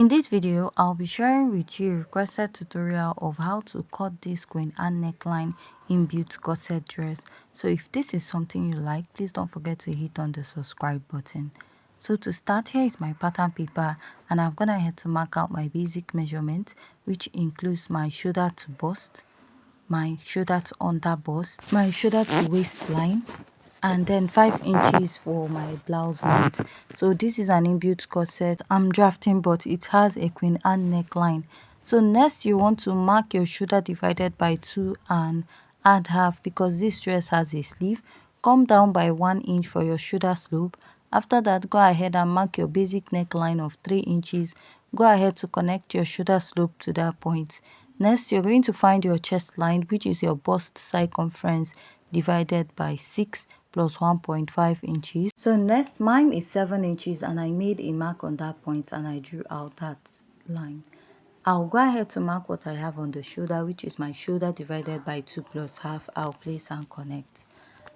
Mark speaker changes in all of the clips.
Speaker 1: In this video, I'll be sharing with you a requested tutorial of how to cut this queen and neckline inbuilt corset dress. So if this is something you like, please don't forget to hit on the subscribe button. So to start, here is my pattern paper and I've gone ahead to mark out my basic measurement, which includes my shoulder to bust, my shoulder to under bust, my shoulder to waistline, and then 5 inches for my blouse length. So this is an inbuilt corset I'm drafting, but it has a queen and neckline. So next you want to mark your shoulder divided by 2 and add half, because this dress has a sleeve. Come down by 1 inch for your shoulder slope. After that, go ahead and mark your basic neckline of 3 inches. Go ahead to connect your shoulder slope to that point. Next, you're going to find your chest line, which is your bust circumference divided by 6 plus 1.5 inches. So next, mine is 7 inches and I made a mark on that point and I drew out that line. I'll go ahead to mark what I have on the shoulder, which is my shoulder divided by 2 plus half. I'll place and connect.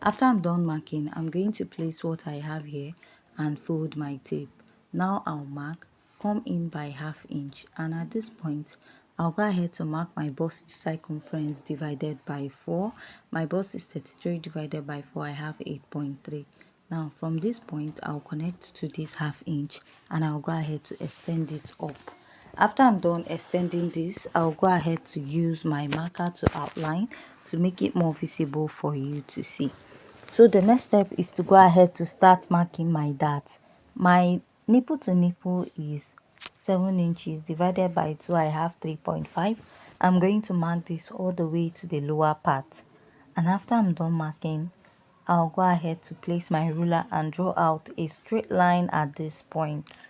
Speaker 1: After I'm done marking, I'm going to place what I have here and fold my tape. Now I'll mark, come in by ½ inch, and at this point I'll go ahead to mark my bust circumference divided by 4. My bust is 33 divided by 4, I have 8.3. Now from this point I'll connect to this ½ inch and I'll go ahead to extend it up. After I'm done extending this, I'll go ahead to use my marker to outline to make it more visible for you to see. So the next step is to go ahead to start marking my darts. My nipple to nipple is 7 inches divided by 2, I have 3.5. I'm going to mark this all the way to the lower part. And after I'm done marking, I'll go ahead to place my ruler and draw out a straight line at this point.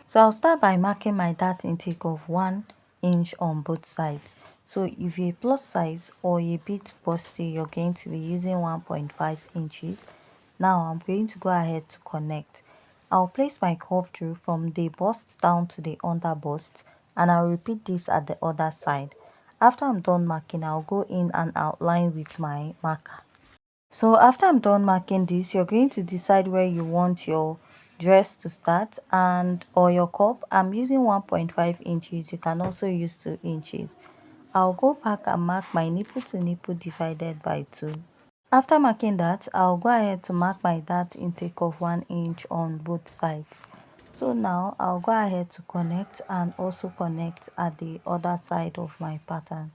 Speaker 1: So I'll start by marking my dart intake of 1 inch on both sides. So if you're a plus size or a bit busty, you're going to be using 1.5 inches. Now I'm going to go ahead to connect. I'll place my curve through from the bust down to the under bust, and I'll repeat this at the other side. After I'm done marking, I'll go in and outline with my marker. So after I'm done marking this, you're going to decide where you want your dress to start and or your cup. I'm using 1.5 inches. You can also use 2 inches. I'll go back and mark my nipple to nipple divided by 2. After marking that, I'll go ahead to mark my dart intake of 1 inch on both sides. So now I'll go ahead to connect and also connect at the other side of my pattern.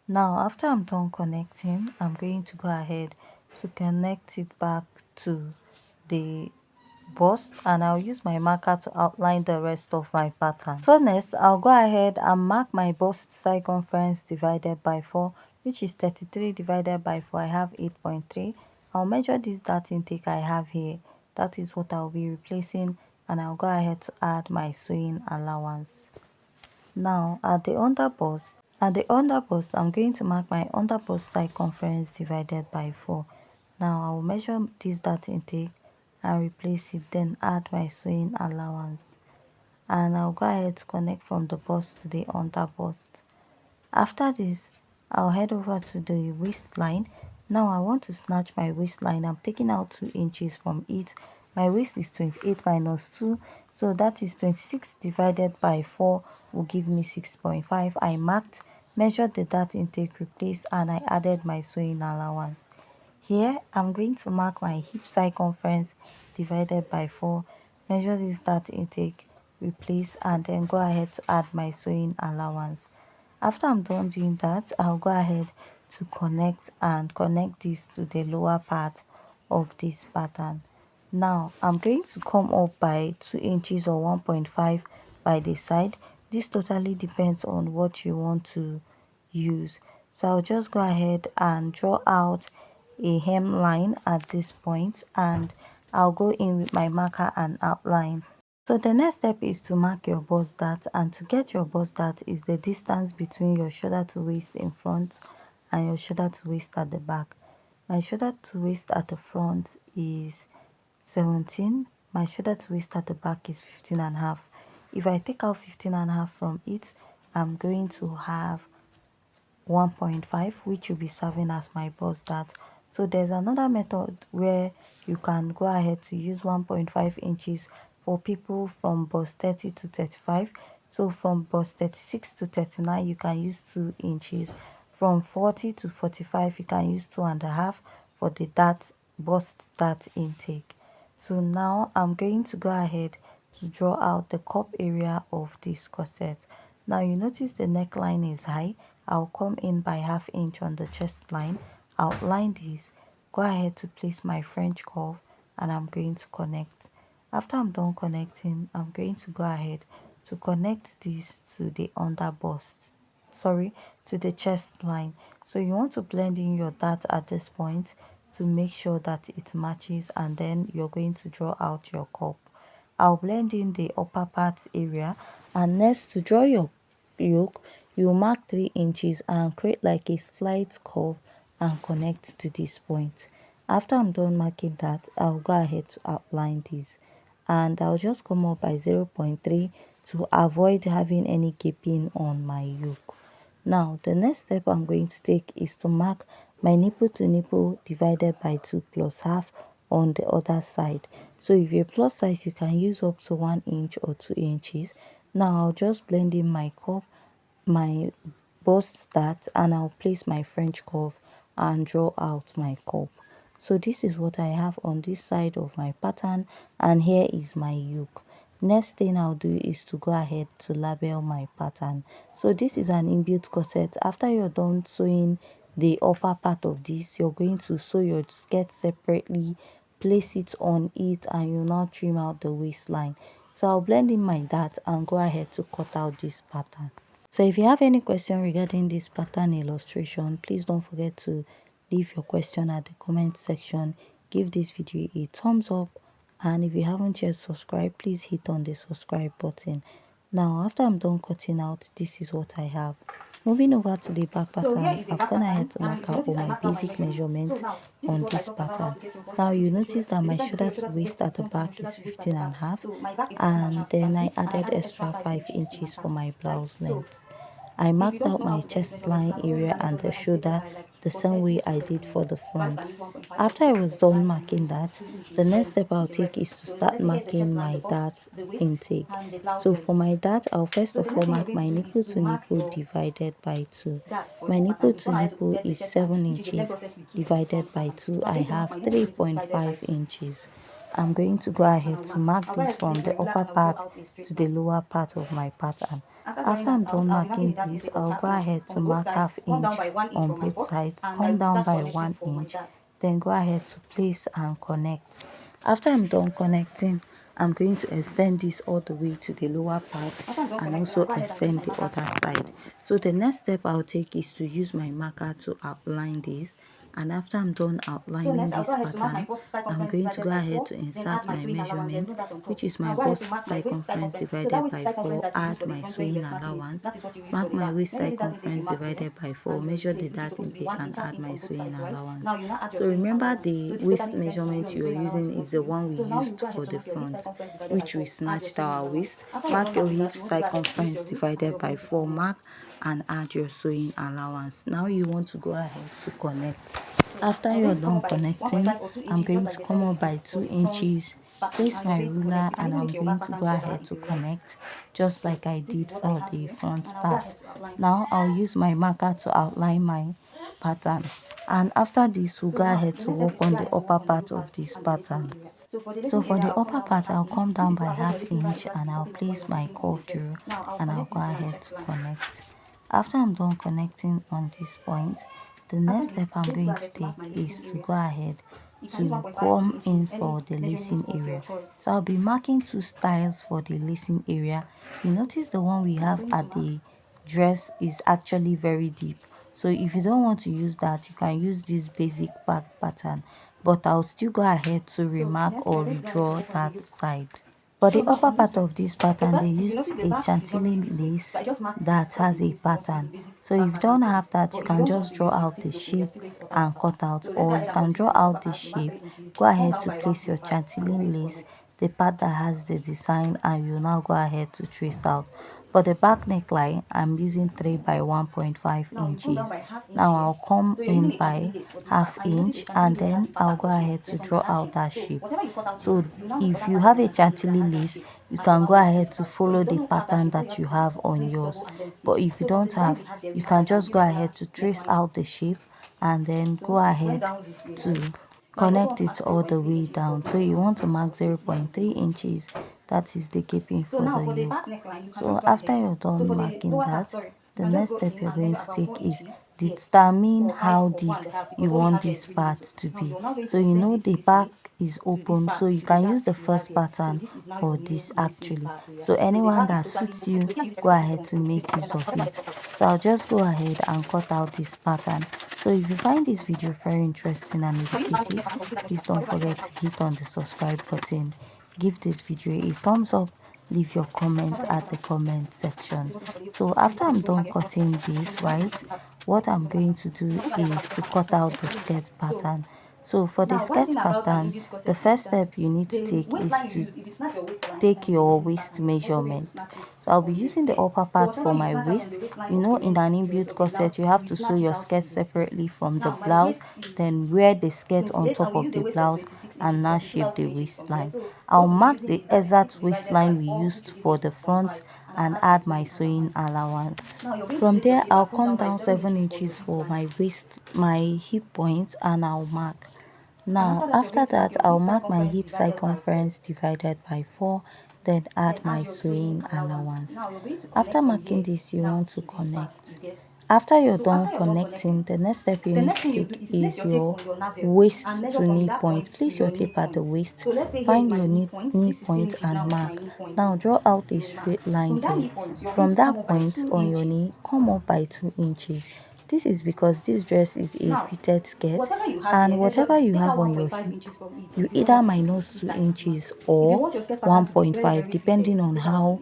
Speaker 1: Now after I'm done connecting, I'm going to go ahead to connect it back to the bust, and I'll use my marker to outline the rest of my pattern. So next, I'll go ahead and mark my bust circumference divided by 4, which is 33 divided by 4, I have 8.3. I'll measure this dart intake I have here. That is what I'll be replacing, and I'll go ahead to add my sewing allowance. Now at the under bust, I'm going to mark my under bust circumference divided by 4. Now I will measure this dart intake and replace it, then add my sewing allowance. And I'll go ahead to connect from the bust to the under bust. After this, I'll head over to the waistline. Now I want to snatch my waistline. I'm taking out 2 inches from it. My waist is 28 minus 2, so that is 26 divided by 4 will give me 6.5. I marked, measured the dart intake, replaced, and I added my sewing allowance. Here I'm going to mark my hip circumference divided by 4, measure this dart intake, replace, and then go ahead to add my sewing allowance. After I'm done doing that, I'll go ahead to connect this to the lower part of this pattern. Now I'm going to come up by 2 inches or 1.5 by the side. This totally depends on what you want to use. So I'll just go ahead and draw out a hemline at this point, and I'll go in with my marker and outline. So the next step is to mark your bust dart, and to get your bust dart is the distance between your shoulder to waist in front and your shoulder to waist at the back. My shoulder to waist at the front is 17. My shoulder to waist at the back is 15.5. If I take out 15.5 from it, I'm going to have 1.5, which will be serving as my bust dart. So there's another method where you can go ahead to use 1.5 inches for people from bust 30 to 35. So from bust 36 to 39 you can use 2 inches. From 40 to 45 you can use 2.5 for the bust dart intake. So now I'm going to go ahead to draw out the cup area of this corset. Now you notice the neckline is high. I'll come in by 1/2 inch on the chest line, outline this, go ahead to place my French curve, and I'm going to connect. After I'm done connecting, I'm going to go ahead to connect this to the under bust, sorry, to the chest line. So you want to blend in your dart at this point to make sure that it matches, and then you're going to draw out your cup. I'll blend in the upper part area, and next, to draw your yoke, you mark 3 inches and create like a slight curve and connect to this point. After I'm done marking that, I'll go ahead to outline this, and I'll just come up by 0.3 to avoid having any gaping on my yoke. Now the next step I'm going to take is to mark my nipple to nipple divided by 2 plus half on the other side. So if you're plus size, you can use up to 1 inch or 2 inches. Now I'll just blend in my cup, my bust dart, and I'll place my French curve and draw out my cup. So this is what I have on this side of my pattern, and here is my yoke. Next thing I'll do is to go ahead to label my pattern. So this is an inbuilt corset. After you're done sewing the upper part of this, you're going to sew your skirt separately, place it on it, and you'll now trim out the waistline. So I'll blend in my dart and go ahead to cut out this pattern. So if you have any question regarding this pattern illustration, please don't forget to leave your question at the comment section. Give this video a thumbs up, and if you haven't yet subscribed, please hit on the subscribe button. Now after I'm done cutting out, this is what I have. Moving over to the back pattern, I've gone ahead to mark out all my basic measurements on this pattern. Now you notice that my shoulder to waist at the back is 15.5, and then I added extra 5 inches for my blouse length. I marked out my chest line area and the shoulder the same way I did for the front. After I was done marking that, the next step I'll take is to start marking my dart intake. So for my dart, I'll first of all mark my nipple to nipple divided by 2. My nipple to nipple is 7 inches divided by 2. I have 3.5 inches. I'm going to go ahead to mark this from the upper part to the lower part of my pattern. After I'm done marking this, I'll go ahead to mark 1/2 inch on both sides, come down by 1 inch, then go ahead to place and connect. After I'm done connecting, I'm going to extend this all the way to the lower part and also extend the other side. So the next step I'll take is to use my marker to outline this. And after I'm done outlining this pattern, I'm going to go ahead to insert my measurement, which is my bust circumference divided by 4, add my sewing allowance, mark my waist circumference divided by 4, measure the dart intake, and add my sewing allowance. So remember, the waist measurement you're using is the one we used for the front, which we snatched our waist. Mark your hip circumference divided by 4, mark and add your sewing allowance. Now you want to go ahead to connect. After you're done connecting, I'm going to come up by 2 inches, place my ruler, and I'm going to go ahead to connect just like I did for the front part. Now I'll use my marker to outline my pattern, and after this we'll go ahead to work on the upper part of this pattern. So for the upper part, I'll come down by 1/2 inch and I'll place my curve drill and I'll go ahead to connect. After I'm done connecting on this point, the next step I'm going to take is to go ahead to come in for the lacing area. So I'll be marking 2 styles for the lacing area. You notice the one we have at the dress is actually very deep. So if you don't want to use that, you can use this basic back pattern, but I'll still go ahead to remark or redraw that side. For the upper part of this pattern, they used a chantilly lace that has a pattern. So if you don't have that, you can just draw out the shape and cut out, or you can draw out the shape, go ahead to place your chantilly lace, the part that has the design, and you now go ahead to trace out. For the back neckline, I'm using 3 by 1.5 inches. Now I'll come in by half inch and then I'll go ahead to draw out that shape. So if you have a chantilly lace, you can go ahead to follow the pattern that you have on yours. But if you don't have, you can just go ahead to trace out the shape and then go ahead to connect it all the way down. So you want to mark 0.3 inches, that is the gaping for the yoke. So after you're done marking that, the next step you're going to take is determine how deep you want this part to be. So you know the back is open, so you can use the first pattern or this actually. So anyone that suits you, go ahead to make use of it. So I'll just go ahead and cut out this pattern. So if you find this video very interesting and educative, please don't forget to hit on the subscribe button, give this video a thumbs up, leave your comment at the comment section. So after I'm done cutting this, right, what I'm going to do is to cut out the skirt pattern. So for the skirt pattern, the first step you need to take is to take your waist measurement. So I'll be using the upper part for my waist. You know, in an inbuilt corset, you have to sew your skirt separately from the blouse, then wear the skirt on top of the blouse and now shape the waistline. I'll mark the exact waistline we used for the front and add my sewing allowance. From there, I'll come down 7 inches for my waist, my hip point, and I'll mark. Now after that, I'll mark my hip circumference divided by 4, then add my sewing allowance. After marking this, you want to connect. After you're done connecting, the next step you need to take is your waist to knee point. Place your tape at the waist, find your knee point and mark. Now draw out a straight line there. From that point on your knee, come up by 2 inches. This is because this dress is a fitted skirt, and whatever you have on your hip, you either minus 2 inches or 1.5 depending on how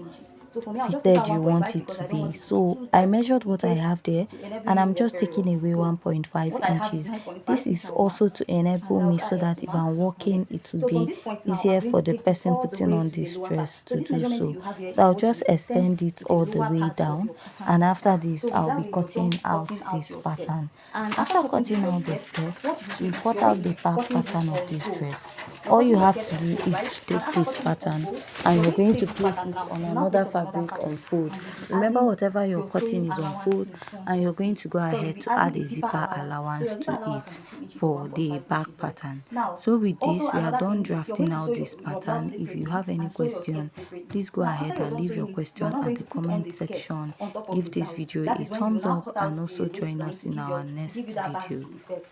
Speaker 1: fitted you want it to be. So I measured what I have there and I'm just taking away 1.5 inches. This is also to enable me so that if I'm walking, it will be easier for the person putting on this dress to do so. So I'll just extend it all the way down, and after this I'll be cutting out this pattern. After cutting out the skirt, we cut out the back pattern of this dress. All you have to do is to take this pattern and you're going to place it on another fabric on fold. Remember, whatever you're cutting is on fold, and you're going to go ahead to add a zipper allowance to it for the back pattern. So with this, we are done drafting out this pattern. If you have any question, please go ahead and leave your question at the comment section. Give this video a thumbs up and also join us in our next video.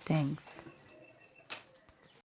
Speaker 1: Thanks.